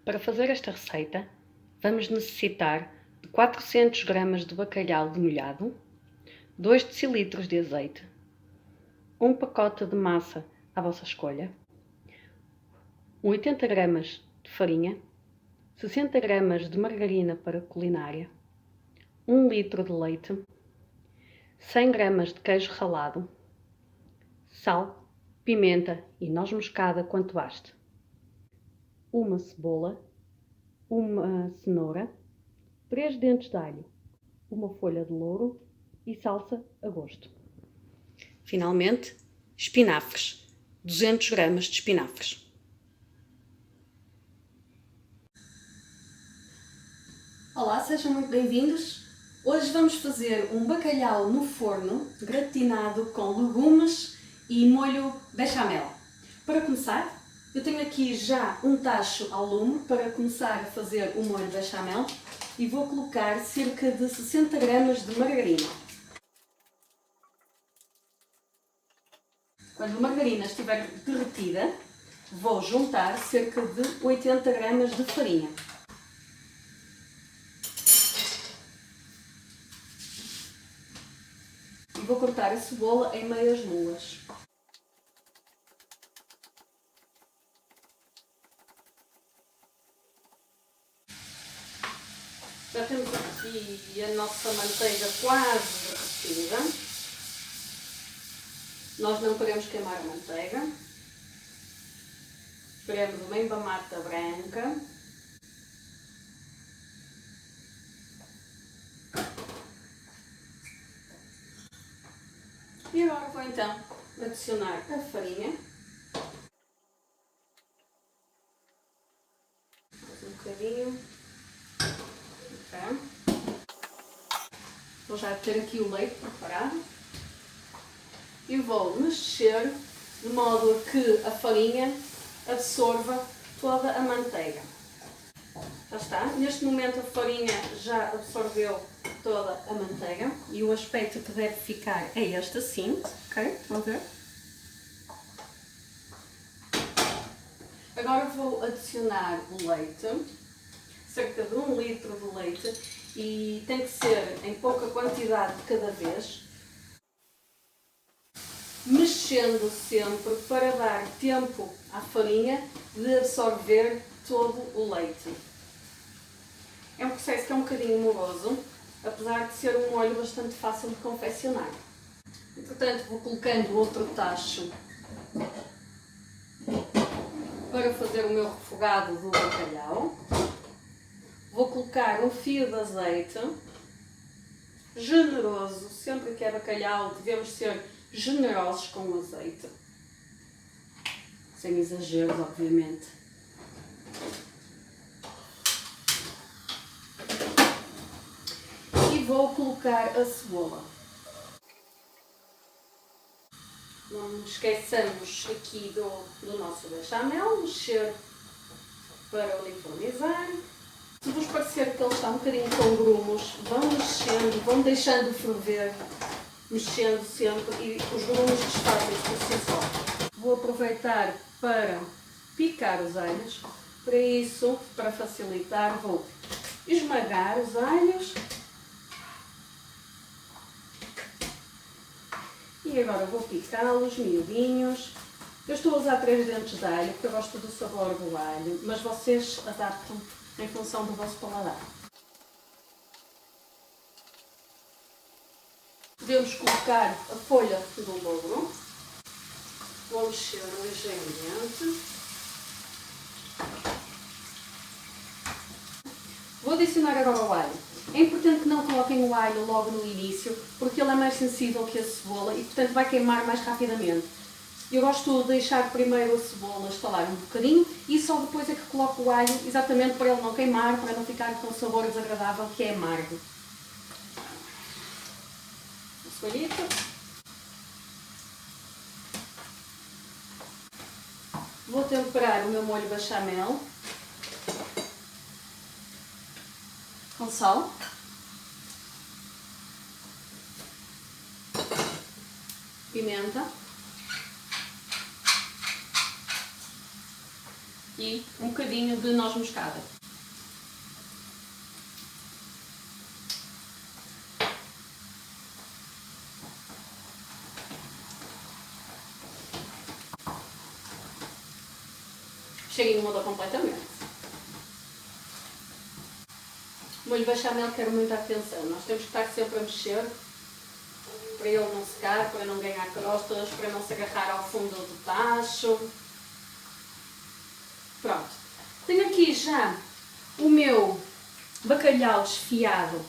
Para fazer esta receita, vamos necessitar de 400 gramas de bacalhau demolhado, 2 decilitros de azeite, um pacote de massa à vossa escolha, 80 gramas de farinha, 60 gramas de margarina para culinária, 1 litro de leite, 100 gramas de queijo ralado, sal, pimenta e noz moscada quanto baste, uma cebola, uma cenoura, 3 dentes de alho, uma folha de louro e salsa a gosto. Finalmente, espinafres, 200 gramas de espinafres. Olá, sejam muito bem-vindos. Hoje vamos fazer um bacalhau no forno, gratinado com legumes e molho bechamel. Para começar, eu tenho aqui já um tacho ao lume para começar a fazer o molho bechamel e vou colocar cerca de 60 gramas de margarina. Quando a margarina estiver derretida, vou juntar cerca de 80 gramas de farinha. E vou cortar a cebola em meias luas. Já temos aqui a nossa manteiga quase derretida. Nós não queremos queimar a manteiga. Queremos uma embamata branca. E agora vou então adicionar a farinha. Mais um bocadinho. Okay. Vou já ter aqui o leite preparado. E vou mexer de modo a que a farinha absorva toda a manteiga. Já está. Neste momento a farinha já absorveu toda a manteiga e o aspecto que deve ficar é este assim, ok? Estão a ver? Agora vou adicionar o leite, cerca de 1 litro de leite, e tem que ser em pouca quantidade de cada vez, mexendo sempre para dar tempo à farinha de absorver todo o leite. É um processo que é um bocadinho moroso, apesar de ser um molho bastante fácil de confeccionar. E, portanto, vou colocando outro tacho para fazer o meu refogado do bacalhau. Vou colocar um fio de azeite generoso. Sempre que é bacalhau devemos ser generosos com o azeite, sem exageros, obviamente. E vou colocar a cebola. Não nos esqueçamos aqui do nosso bechamel, mexer para uniformizar. Se vos parecer que ele está um bocadinho com grumos, vão mexendo, vão deixando ferver, mexendo sempre, e os grumos desfazem-se por si só. Vou aproveitar para picar os alhos. Para isso, para facilitar, vou esmagar os alhos. E agora vou picá-los miudinhos. Eu estou a usar 3 dentes de alho, porque eu gosto do sabor do alho, mas vocês adaptam em função do vosso paladar. Podemos colocar a folha do louro. Vou mexer ligeiramente. Vou adicionar agora o alho. É importante que não coloquem o alho logo no início, porque ele é mais sensível que a cebola e, portanto, vai queimar mais rapidamente. Eu gosto de deixar primeiro a cebola estalar um bocadinho e só depois é que coloco o alho, exatamente para ele não queimar, para não ficar com o sabor desagradável que é amargo. A cebollita. Vou temperar o meu molho bechamel com sal. Pimenta. e um bocadinho de noz moscada. O cheirinho muda completamente. O molho bechamel quer muita atenção. Nós temos que estar sempre a mexer para ele não secar, para não ganhar crostas, para não se agarrar ao fundo do tacho. Pronto. Tenho aqui já o meu bacalhau desfiado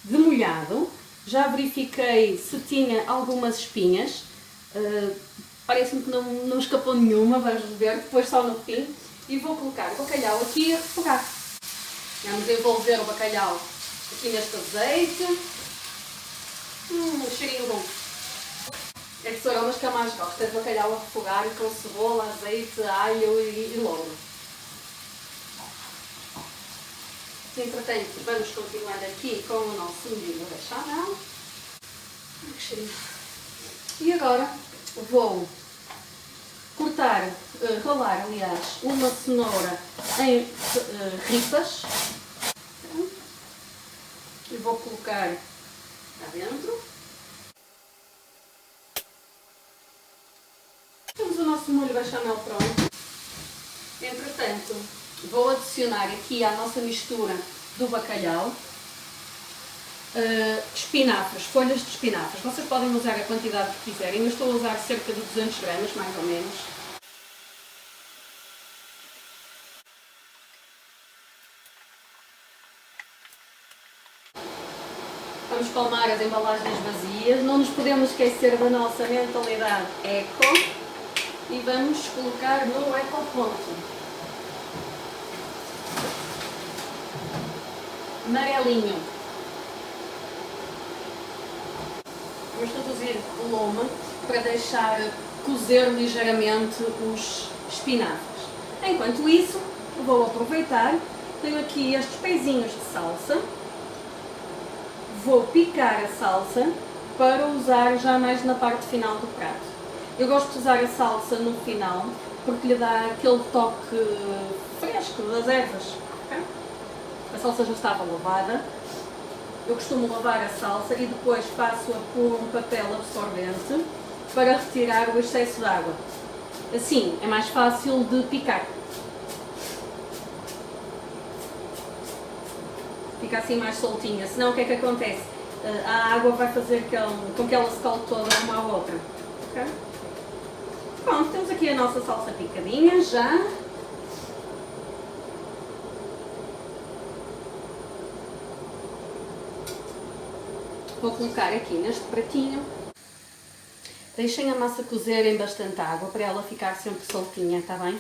demolhado. Já verifiquei se tinha algumas espinhas. Parece-me que não escapou nenhuma, vamos ver depois só no fim. E vou colocar o bacalhau aqui a refogar. Vamos envolver o bacalhau aqui neste azeite. Cheirinho bom. É que são aromas que eu mais gosto, é de bacalhau a refogar com cebola, azeite, alho e louro. Entretanto, vamos continuar aqui com o nosso molho bechamel. Que cheirinho. E agora vou rolar, aliás, uma cenoura em ripas. E vou colocar cá dentro. Temos o nosso molho bechamel pronto. Entretanto, vou adicionar aqui à nossa mistura do bacalhau espinafres, folhas de espinafres. Vocês podem usar a quantidade que quiserem. Eu estou a usar cerca de 200 gramas, mais ou menos. Vamos palmar as embalagens vazias. Não nos podemos esquecer da nossa mentalidade eco. E vamos colocar no ecoponto. Amarelinho. Vamos reduzir o lume para deixar cozer ligeiramente os espinafres. Enquanto isso, vou aproveitar, tenho aqui estes pezinhos de salsa, vou picar a salsa para usar já mais na parte final do prato. Eu gosto de usar a salsa no final porque lhe dá aquele toque fresco das ervas. Okay? A salsa já estava lavada. Eu costumo lavar a salsa e depois passo-a por um papel absorvente para retirar o excesso de água. Assim é mais fácil de picar. Fica assim mais soltinha, senão o que é que acontece? A água vai fazer com que ela se cole toda uma à outra. Okay? Pronto, temos aqui a nossa salsa picadinha já. Vou colocar aqui neste pratinho. Deixem a massa cozer em bastante água para ela ficar sempre soltinha, está bem?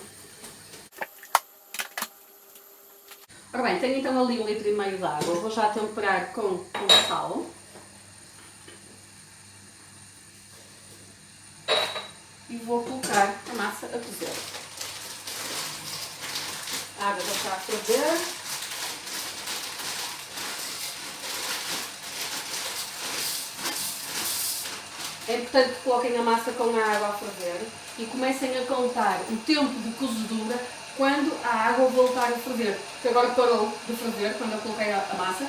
Ora bem, tenho então ali 1,5 litro de água. Vou já temperar com o sal. E vou colocar a massa a cozer. A água já está a ferver. É importante que coloquem a massa com a água a ferver e comecem a contar o tempo de cozedura quando a água voltar a ferver. Porque agora parou de ferver quando eu coloquei a massa.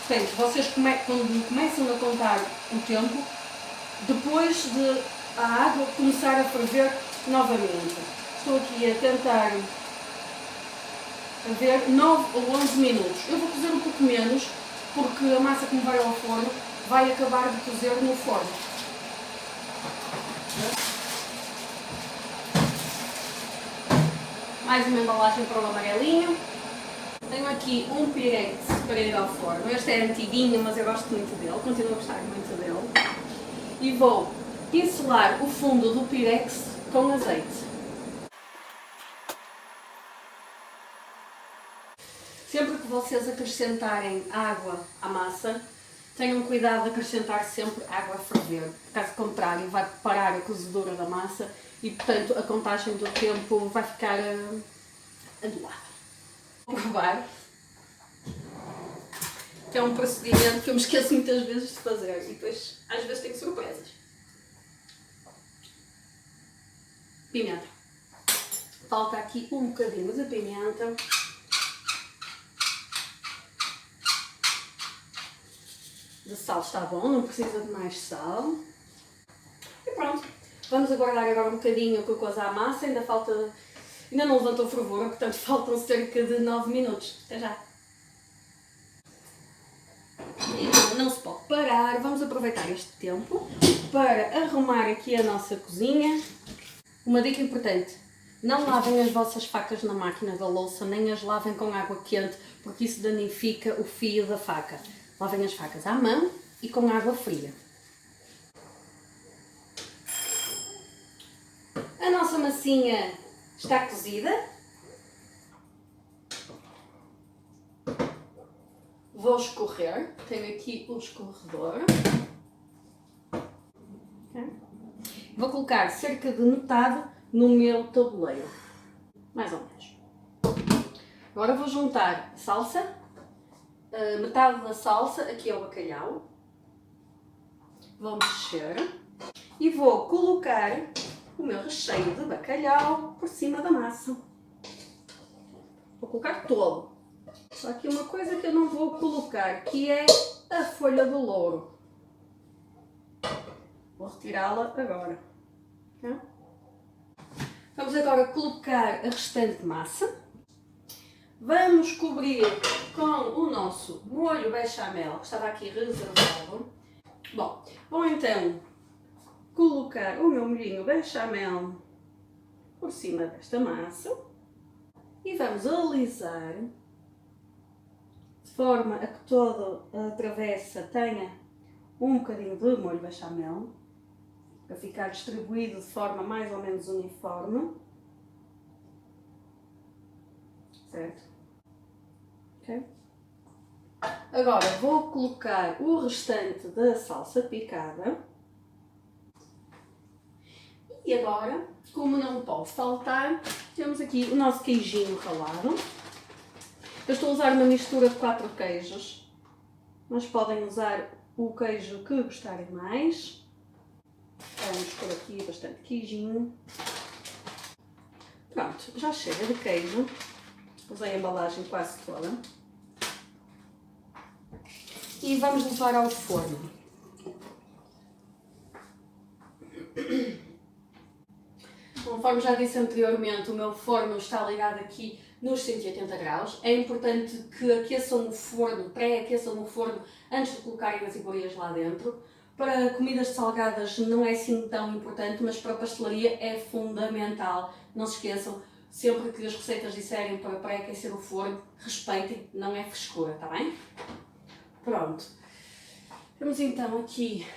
Portanto, vocês quando começam a contar o tempo, depois de a água começar a ferver novamente. Estou aqui a tentar ver 9 ou 11 minutos. Eu vou cozer um pouco menos, porque a massa que me vai ao forno vai acabar de cozer no forno. Mais uma embalagem para o amarelinho. Tenho aqui um pirex para ir ao forno. Este é antiguinho, mas eu gosto muito dele, continuo a gostar muito dele. E vou pincelar o fundo do pirex com azeite. Sempre que vocês acrescentarem água à massa, tenham cuidado de acrescentar sempre água a ferver. Caso contrário, vai parar a cozedura da massa e, portanto, a contagem do tempo vai ficar anulada. Vou provar, que é um procedimento que eu me esqueço muitas vezes de fazer e depois, às vezes, tenho surpresas. Pimenta. falta aqui um bocadinho de pimenta. De sal está bom, não precisa de mais sal. E pronto. Vamos aguardar agora um bocadinho com a coisa à massa. Ainda não levantou fervura, portanto faltam cerca de 9 minutos. Até já. E não se pode parar. Vamos aproveitar este tempo para arrumar aqui a nossa cozinha. Uma dica importante. Não lavem as vossas facas na máquina da louça, nem as lavem com água quente, porque isso danifica o fio da faca. Lavem as facas à mão e com água fria. A nossa massinha está cozida. Vou escorrer. Tenho aqui o escorredor. Vou colocar cerca de metade no meu tabuleiro. Mais ou menos. Agora vou juntar a salsa. Metade da salsa aqui ao bacalhau. Vou mexer. E vou colocar o meu recheio de bacalhau por cima da massa. Vou colocar todo. Só aqui uma coisa que eu não vou colocar, que é a folha do louro. Vou retirá-la agora. Vamos agora colocar a restante massa. Vamos cobrir com o nosso molho bechamel, que estava aqui reservado. Bom, vou então colocar o meu molhinho bechamel por cima desta massa e vamos alisar de forma a que toda a travessa tenha um bocadinho de molho bechamel, para ficar distribuído de forma mais ou menos uniforme. Certo? Ok? Agora vou colocar o restante da salsa picada. E agora, como não pode faltar, temos aqui o nosso queijinho ralado. Eu estou a usar uma mistura de 4 queijos, mas podem usar o queijo que gostarem mais. Vamos por aqui bastante queijinho. Pronto, já chega de queijo. Usei a embalagem quase toda. E vamos levar ao forno. Conforme já disse anteriormente, o meu forno está ligado aqui nos 180 graus. É importante que aqueçam o forno, pré-aqueçam o forno antes de colocarem as iguarias lá dentro. Para comidas salgadas não é assim tão importante, mas para a pastelaria é fundamental. Não se esqueçam, sempre que as receitas disserem para pré-aquecer o forno, respeitem, não é frescura, está bem? Pronto. Temos então aqui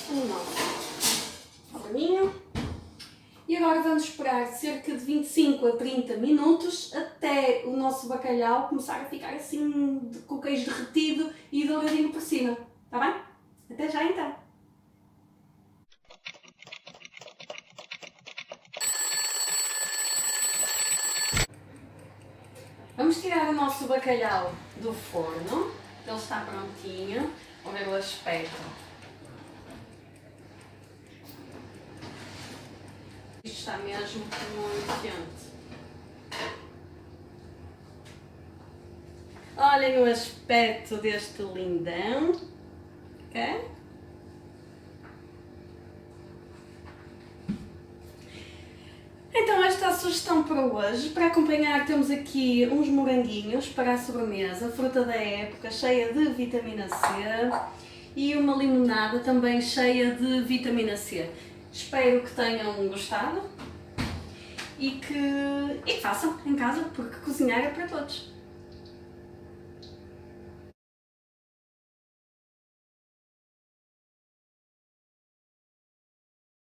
o nosso forninho. E agora vamos esperar cerca de 25 a 30 minutos até o nosso bacalhau começar a ficar assim com o queijo derretido e douradinho por cima. Está bem? Até já então! Vamos tirar o nosso bacalhau do forno. Ele está prontinho. Vamos ver o aspecto. Isto está mesmo muito quente. Olhem o aspecto deste lindão. Ok? Então esta é a sugestão para hoje. Para acompanhar temos aqui uns moranguinhos para a sobremesa, fruta da época, cheia de vitamina C, e uma limonada também cheia de vitamina C. Espero que tenham gostado e que façam em casa, porque cozinhar é para todos.